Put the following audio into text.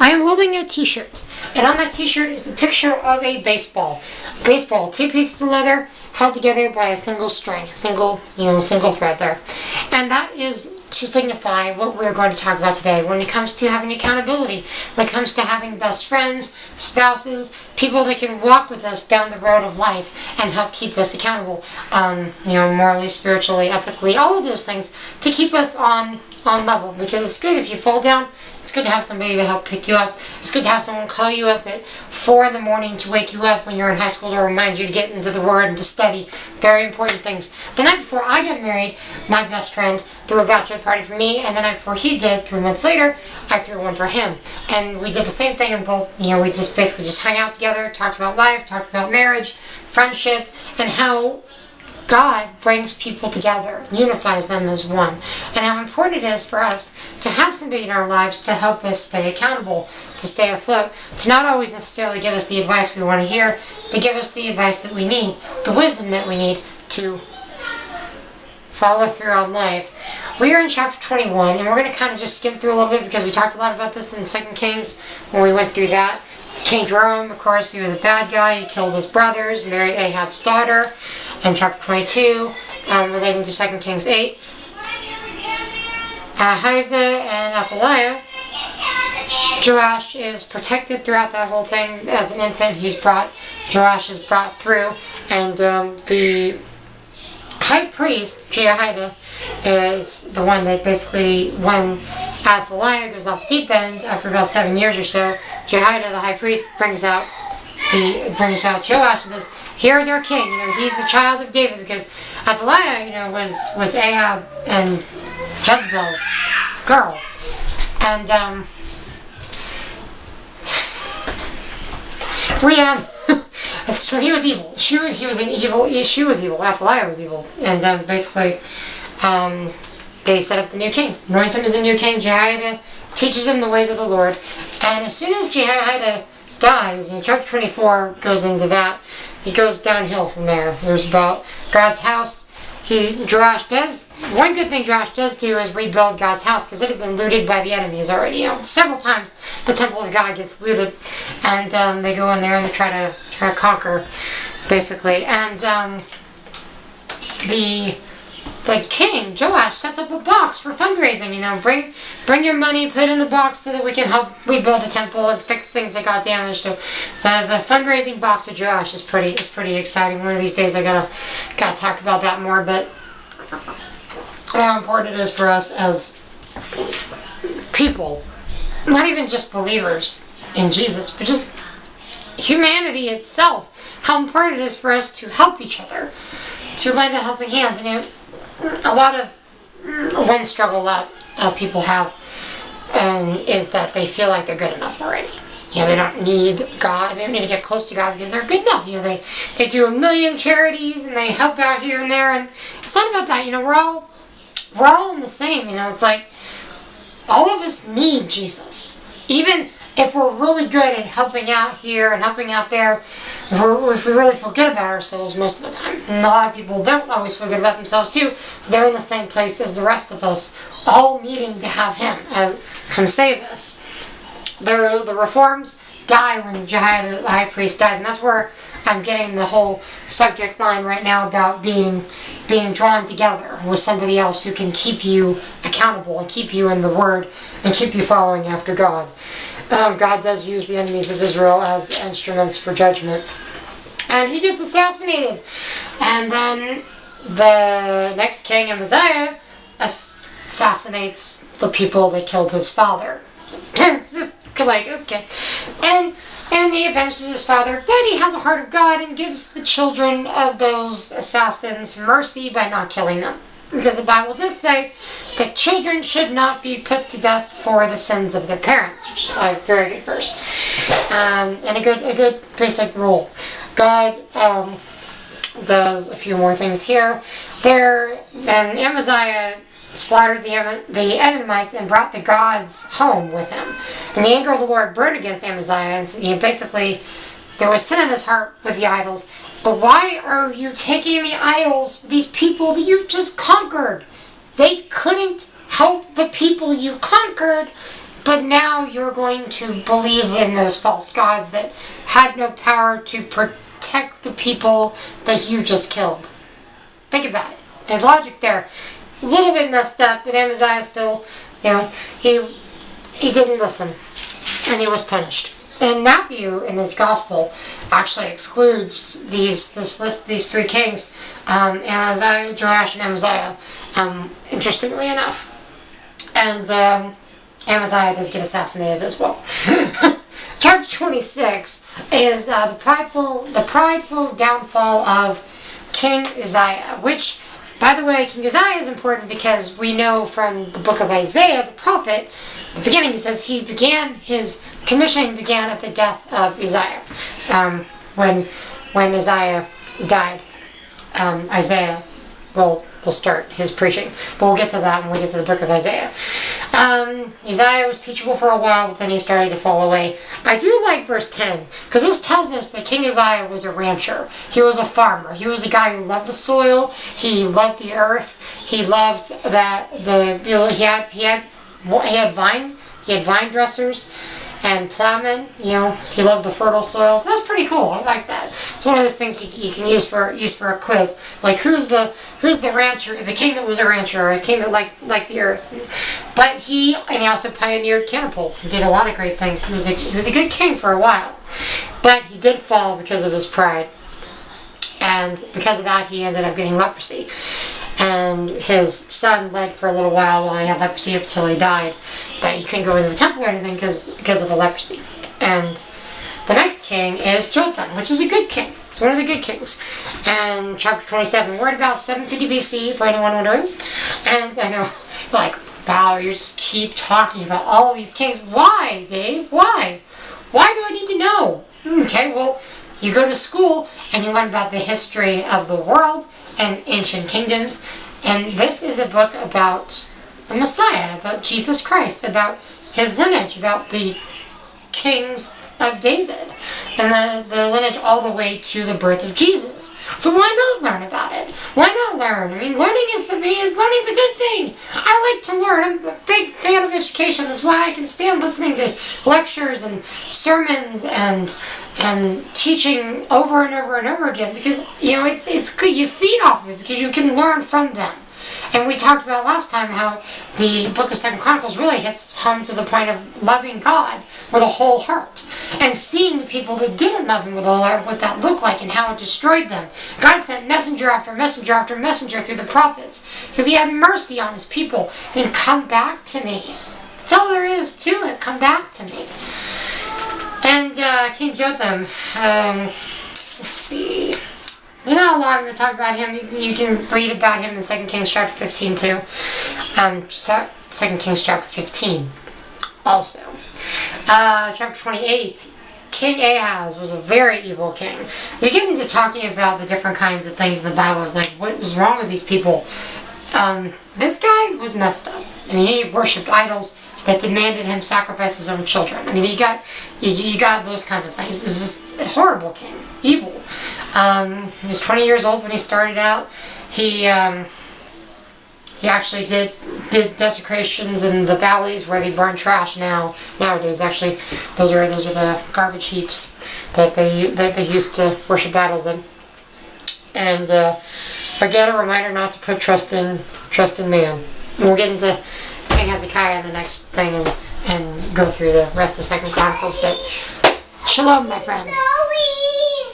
I am holding a t-shirt, and on that t-shirt is a picture of a baseball. Baseball, two pieces of leather held together by a single string, single thread there. And that is to signify what we're going to talk about today when it comes to having accountability, when it comes to having best friends, spouses, people that can walk with us down the road of life and help keep us accountable, morally, spiritually, ethically, all of those things to keep us on level, because it's good if you fall down. It's good to have somebody to help pick you up. It's good to have someone call you up at 4 in the morning to wake you up when you're in high school to remind you to get into the Word and to study. Very important things. The night before I got married, my best friend threw a bachelor party for me, and the night before he did, 3 months later, I threw one for him. And we did the same thing, and both, we just basically just hung out together, talked about life, talked about marriage, friendship, and how God brings people together, unifies them as one, and how important it is for us to have somebody in our lives to help us stay accountable, to stay afloat, to not always necessarily give us the advice we want to hear, but give us the advice that we need, the wisdom that we need to follow through on life. We are in chapter 21, and we're going to kind of just skim through a little bit because we talked a lot about this in 2 Kings when we went through that. King Chron, of course, he was a bad guy. He killed his brothers, married Ahab's daughter. In chapter 22, relating to 2 Kings 8, Ahijah and Athaliah, Joash is protected throughout that whole thing. As an infant, Joash is brought through, and the high priest, Jehoiada, is the one that basically, when Athaliah goes off the deep end, after about 7 years or so, Jehoiada, the high priest, brings out Joash and says, "Here's our king. He's the child of David," because Athaliah, was Ahab and Jezebel's girl, and so he was evil. She was evil. Athaliah was evil, and basically, they set up the new king, anoints him as a new king. Jehoiada teaches him the ways of the Lord, and as soon as Jehoiada dies, chapter 24 goes into that. He goes downhill from there. There's about God's house. One good thing Joash does do is rebuild God's house, because it had been looted by the enemies already. Several times the temple of God gets looted, and they go in there and they try to conquer, basically. And the king, Joash, sets up a box for fundraising. Bring your money, put it in the box so that we can help rebuild the temple and fix things that got damaged. So the fundraising box of Joash is pretty exciting. One of these days I gotta talk about that more, but how important it is for us as people, not even just believers in Jesus, but just humanity itself, how important it is for us to help each other, to lend a helping hand. A lot of one struggle that people have is that they feel like they're good enough already. They don't need God. They don't need to get close to God because they're good enough. They do a million charities and they help out here and there, and it's not about that. We're all in the same. It's like all of us need Jesus, even if we're really good at helping out here and helping out there. If we really feel good about ourselves most of the time. And a lot of people don't always feel good about themselves too. So they're in the same place as the rest of us, all needing to have Him come save us. The reforms die when Jehoiada, the high priest, dies. And that's where I'm getting the whole subject line right now about being drawn together with somebody else who can keep you accountable and keep you in the Word and keep you following after God. God does use the enemies of Israel as instruments for judgment. And he gets assassinated. And then the next king, Amaziah, assassinates the people that killed his father. It's just like, okay. And he avenges his father, but he has a heart of God and gives the children of those assassins mercy by not killing them. Because the Bible does say that children should not be put to death for the sins of their parents, which is a very good verse, and a good basic rule. God does a few more things here. Then Amaziah slaughtered the Edomites and brought the gods home with him. And the anger of the Lord burned against Amaziah, and basically there was sin in his heart with the idols. But why are you taking the idols, these people that you've just conquered? They couldn't help the people you conquered but now you're going to believe in those false gods that had no power to protect the people that you just killed. Think about it. The logic there. It's a little bit messed up, but Amaziah still, he didn't listen, and he was punished. And Matthew, in his gospel, actually excludes these three kings, Amaziah, Joash, and Amaziah, interestingly enough. And Amaziah does get assassinated as well. Chapter 26 is the prideful downfall of King Uzziah, which, by the way, King Uzziah is important because we know from the book of Isaiah, the prophet, the beginning, it says his commissioning began at the death of Uzziah. When Uzziah died, Isaiah will start his preaching. But we'll get to that when we get to the book of Isaiah. Uzziah was teachable for a while, but then he started to fall away. I do like verse 10, because this tells us that King Uzziah was a rancher. He was a farmer. He was a guy who loved the soil. He loved the earth. He loved that he had vine dressers and plowmen. He loved the fertile soils. That's pretty cool. I like that. It's one of those things you can use for a quiz. It's like who's the rancher, the king that was a rancher, or a king that liked the earth. But he also pioneered catapults and did a lot of great things. He was a good king for a while, but he did fall because of his pride, and because of that he ended up getting leprosy. And his son led for a little while he had leprosy up until he died. But he couldn't go into the temple or anything because of the leprosy. And the next king is Jotham, which is a good king. It's one of the good kings. And chapter 27, we're at about 750 BC, for anyone wondering. And I know, wow, you just keep talking about all these kings. Why, Dave? Why? Why do I need to know? Okay, well, you go to school and you learn about the history of the world and ancient kingdoms, and this is a book about the Messiah, about Jesus Christ, about his lineage, about the kings of David, and the lineage all the way to the birth of Jesus. So why not learn about it? Why not learn? I mean, learning is a good thing. I like to learn. I'm a big fan of education. That's why I can stand listening to lectures and sermons and teaching over and over and over again, because it's good. You feed off of it because you can learn from them. And we talked about last time how the book of 2 Chronicles really hits home to the point of loving God with a whole heart and seeing the people that didn't love him with a whole heart, what that looked like and how it destroyed them. God sent messenger after messenger after messenger through the prophets because he had mercy on his people, saying, come back to me. That's all there is to it. Come back to me. And King Jotham, let's see. There's not a lot I'm going to talk about him. You can read about him in 2 Kings chapter 15 too. 2 Kings chapter 15 also. Chapter 28. King Ahaz was a very evil king. You get into talking about the different kinds of things in the Bible. It's like, what was wrong with these people? This guy was messed up. I mean, he worshipped idols that demanded him sacrifice his own children. I mean, you got those kinds of things. This is a horrible king. Evil. He was 20 years old when he started out. He actually did desecrations in the valleys where they burn trash nowadays. Actually, those are the garbage heaps that they used to worship idols in. And again, a reminder not to put trust in man. And we'll get into King Hezekiah in the next thing and go through the rest of 2 Chronicles. But shalom, my friend.